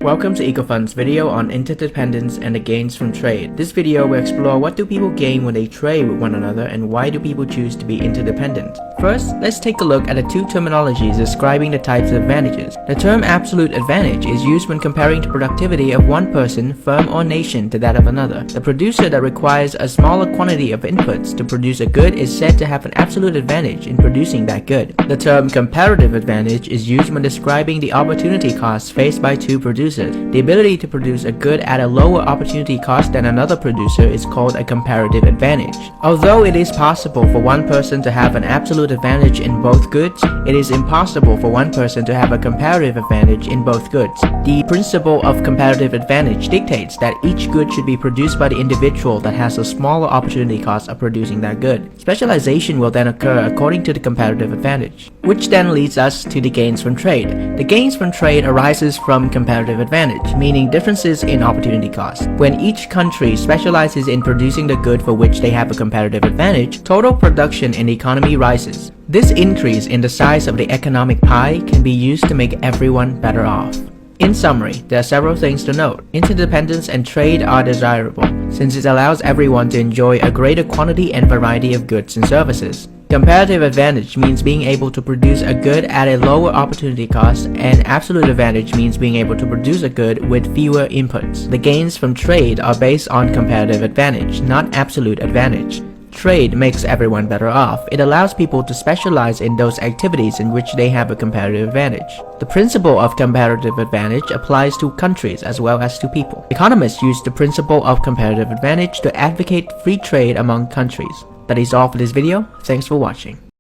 Welcome to EcoFun's video on interdependence and the gains from trade. This video will explore what do people gain when they trade with one another and why do people choose to be interdependent. First, let's take a look at the two terminologies describing the types of advantages. The term absolute advantage is used when comparing the productivity of one person, firm or nation to that of another. The producer that requires a smaller quantity of inputs to produce a good is said to have an absolute advantage in producing that good. The term comparative advantage is used when describing the opportunity costs faced by two producers. The ability to produce a good at a lower opportunity cost than another producer is called a comparative advantage. Although it is possible for one person to have an absolute advantage in both goods, it is impossible for one person to have a comparative advantage in both goods. The principle of comparative advantage dictates that each good should be produced by the individual that has a smaller opportunity cost of producing that good. Specialization will then occur according to the comparative advantage, which then leads us to the gains from trade. The gains from trade arises from comparative advantage, meaning differences in opportunity cost. When each country specializes in producing the good for which they have a comparative advantage, total production in the economy rises. This increase in the size of the economic pie can be used to make everyone better off. In summary, there are several things to note. Interdependence and trade are desirable, since it allows everyone to enjoy a greater quantity and variety of goods and services. Comparative advantage means being able to produce a good at a lower opportunity cost, and absolute advantage means being able to produce a good with fewer inputs. The gains from trade are based on comparative advantage, not absolute advantage. Trade makes everyone better off. It allows people to specialize in those activities in which they have a comparative advantage. The principle of comparative advantage applies to countries as well as to people. Economists use the principle of comparative advantage to advocate free trade among countries. That is all for this video. Thanks for watching.